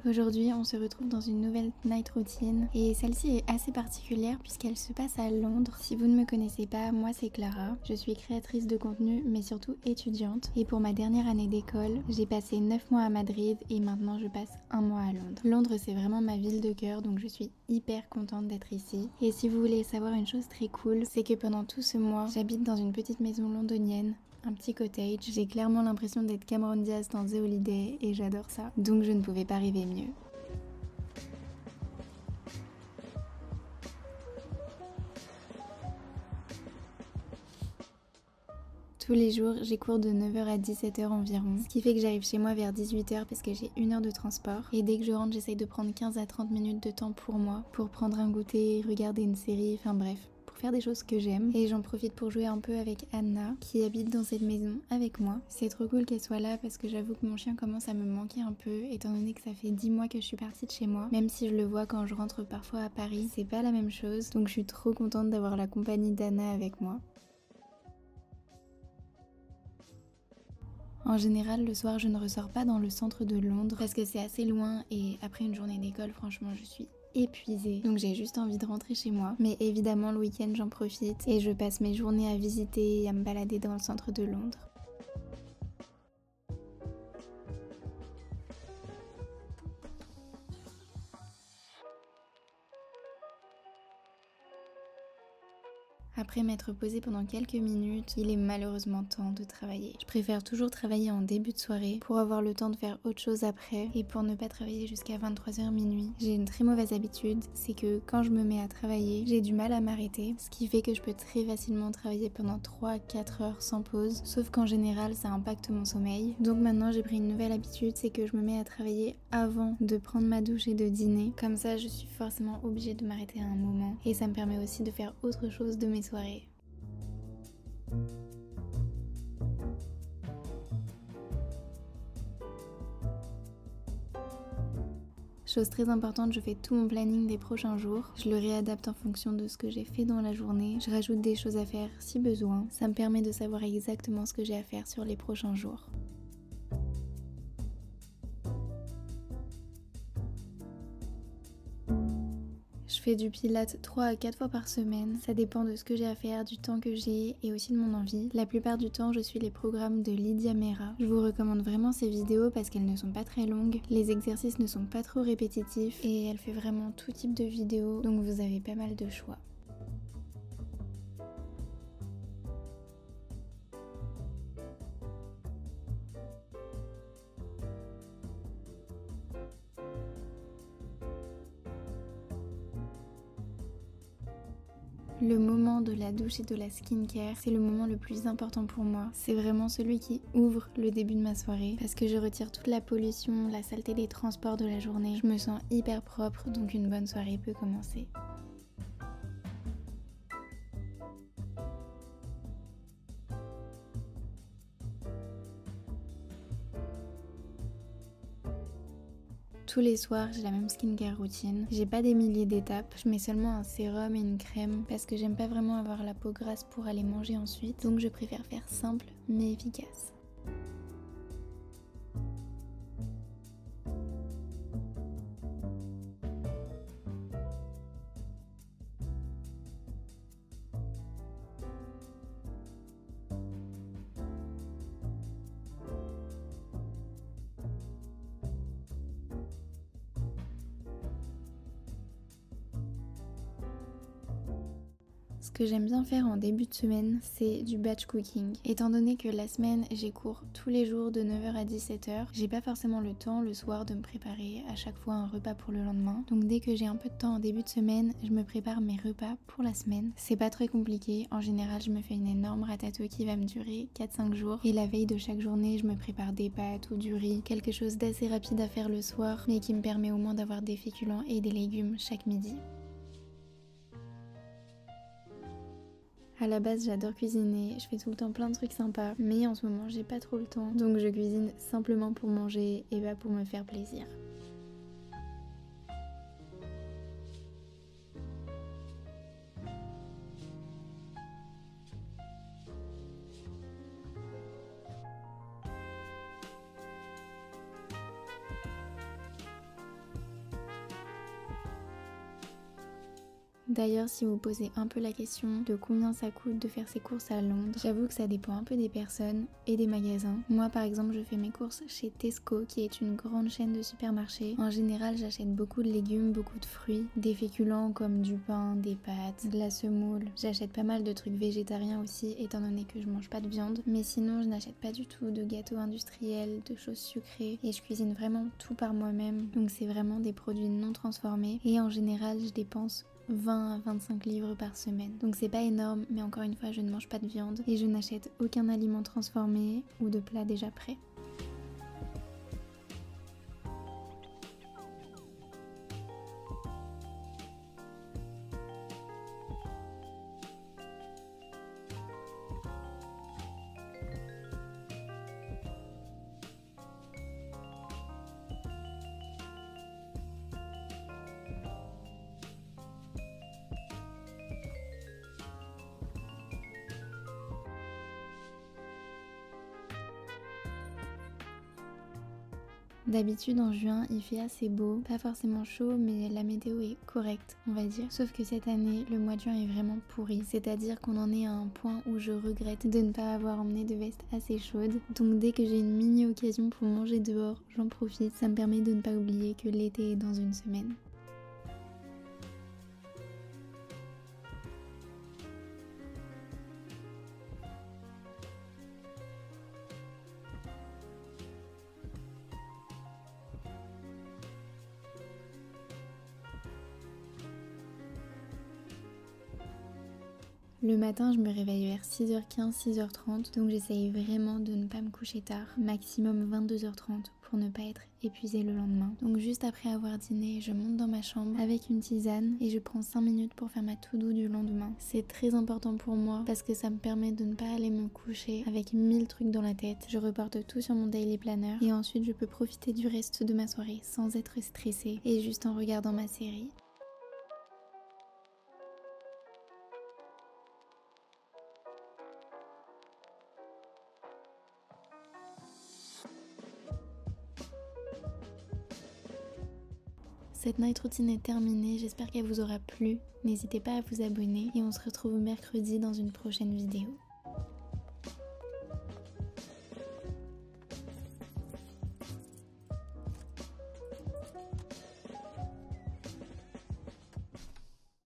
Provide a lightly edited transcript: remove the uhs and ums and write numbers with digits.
Aujourd'hui, on se retrouve dans une nouvelle night routine et celle-ci est assez particulière puisqu'elle se passe à Londres. Si vous ne me connaissez pas, moi c'est Clara. Je suis créatrice de contenu mais surtout étudiante et pour ma dernière année d'école, j'ai passé 9 mois à Madrid et maintenant je passe 1 mois à Londres. Londres c'est vraiment ma ville de cœur donc je suis hyper contente d'être ici. Et si vous voulez savoir une chose très cool, c'est que pendant tout ce mois, j'habite dans une petite maison londonienne. Un petit cottage, j'ai clairement l'impression d'être Cameron Diaz dans The Holiday et j'adore ça, donc je ne pouvais pas rêver mieux. Tous les jours, j'ai cours de 9h à 17h environ, ce qui fait que j'arrive chez moi vers 18h parce que j'ai 1 heure de transport. Et dès que je rentre, j'essaye de prendre 15 à 30 minutes de temps pour moi, pour prendre un goûter, regarder une série, enfin bref. Faire des choses que j'aime et j'en profite pour jouer un peu avec Anna qui habite dans cette maison avec moi. C'est trop cool qu'elle soit là parce que j'avoue que mon chien commence à me manquer un peu étant donné que ça fait 10 mois que je suis partie de chez moi. Même si je le vois quand je rentre parfois à Paris, c'est pas la même chose, donc je suis trop contente d'avoir la compagnie d'Anna avec moi. En général, le soir, je ne ressors pas dans le centre de Londres parce que c'est assez loin et après une journée d'école, franchement, je suis épuisée. Donc j'ai juste envie de rentrer chez moi. Mais évidemment, le week-end, j'en profite et je passe mes journées à visiter et à me balader dans le centre de Londres. Après m'être posée pendant quelques minutes, il est malheureusement temps de travailler. Je préfère toujours travailler en début de soirée pour avoir le temps de faire autre chose après et pour ne pas travailler jusqu'à 23h minuit. J'ai une très mauvaise habitude, c'est que quand je me mets à travailler, j'ai du mal à m'arrêter, ce qui fait que je peux très facilement travailler pendant 3-4 heures sans pause, sauf qu'en général ça impacte mon sommeil. Donc maintenant j'ai pris une nouvelle habitude, c'est que je me mets à travailler avant de prendre ma douche et de dîner. Comme ça je suis forcément obligée de m'arrêter à un moment et ça me permet aussi de faire autre chose de mes soirée. Chose très importante, je fais tout mon planning des prochains jours. Je le réadapte en fonction de ce que j'ai fait dans la journée. Je rajoute des choses à faire si besoin. Ça me permet de savoir exactement ce que j'ai à faire sur les prochains jours. Je fais du pilates 3 à 4 fois par semaine, ça dépend de ce que j'ai à faire, du temps que j'ai et aussi de mon envie. La plupart du temps, je suis les programmes de Lydia Mera. Je vous recommande vraiment ces vidéos parce qu'elles ne sont pas très longues, les exercices ne sont pas trop répétitifs et elle fait vraiment tout type de vidéos, donc vous avez pas mal de choix. Le moment de la douche et de la skincare, c'est le moment le plus important pour moi. C'est vraiment celui qui ouvre le début de ma soirée parce que je retire toute la pollution, la saleté des transports de la journée. Je me sens hyper propre, donc une bonne soirée peut commencer. Tous les soirs, j'ai la même skincare routine. J'ai pas des milliers d'étapes, je mets seulement un sérum et une crème parce que j'aime pas vraiment avoir la peau grasse pour aller manger ensuite, donc je préfère faire simple mais efficace. Ce que j'aime bien faire en début de semaine, c'est du batch cooking. Étant donné que la semaine, j'ai cours tous les jours de 9h à 17h, j'ai pas forcément le temps le soir de me préparer à chaque fois un repas pour le lendemain. Donc dès que j'ai un peu de temps en début de semaine, je me prépare mes repas pour la semaine. C'est pas très compliqué, en général je me fais une énorme ratatouille qui va me durer 4-5 jours. Et la veille de chaque journée, je me prépare des pâtes ou du riz, quelque chose d'assez rapide à faire le soir, mais qui me permet au moins d'avoir des féculents et des légumes chaque midi. À la base, j'adore cuisiner, je fais tout le temps plein de trucs sympas, mais en ce moment, j'ai pas trop le temps, donc je cuisine simplement pour manger et pas pour me faire plaisir. D'ailleurs, si vous posez un peu la question de combien ça coûte de faire ses courses à Londres, j'avoue que ça dépend un peu des personnes et des magasins. Moi par exemple, je fais mes courses chez Tesco, qui est une grande chaîne de supermarchés. En général, j'achète beaucoup de légumes, beaucoup de fruits, des féculents comme du pain, des pâtes, de la semoule. J'achète pas mal de trucs végétariens aussi, étant donné que je mange pas de viande. Mais sinon, je n'achète pas du tout de gâteaux industriels, de choses sucrées, et je cuisine vraiment tout par moi-même. Donc c'est vraiment des produits non transformés. Et en général, je dépense 20 à 25 livres par semaine. Donc c'est pas énorme, mais encore une fois, je ne mange pas de viande et je n'achète aucun aliment transformé ou de plat déjà prêt. D'habitude en juin il fait assez beau, pas forcément chaud mais la météo est correcte on va dire. Sauf que cette année le mois de juin est vraiment pourri, c'est-à-dire qu'on en est à un point où je regrette de ne pas avoir emmené de veste assez chaude. Donc dès que j'ai une mini occasion pour manger dehors, j'en profite, ça me permet de ne pas oublier que l'été est dans une semaine. Le matin, je me réveille vers 6h15, 6h30, donc j'essaye vraiment de ne pas me coucher tard, maximum 22h30 pour ne pas être épuisée le lendemain. Donc juste après avoir dîné, je monte dans ma chambre avec une tisane et je prends 5 minutes pour faire ma to-do du lendemain. C'est très important pour moi parce que ça me permet de ne pas aller me coucher avec 1000 trucs dans la tête. Je reporte tout sur mon daily planner et ensuite je peux profiter du reste de ma soirée sans être stressée et juste en regardant ma série. Cette night routine est terminée, j'espère qu'elle vous aura plu. N'hésitez pas à vous abonner et on se retrouve mercredi dans une prochaine vidéo.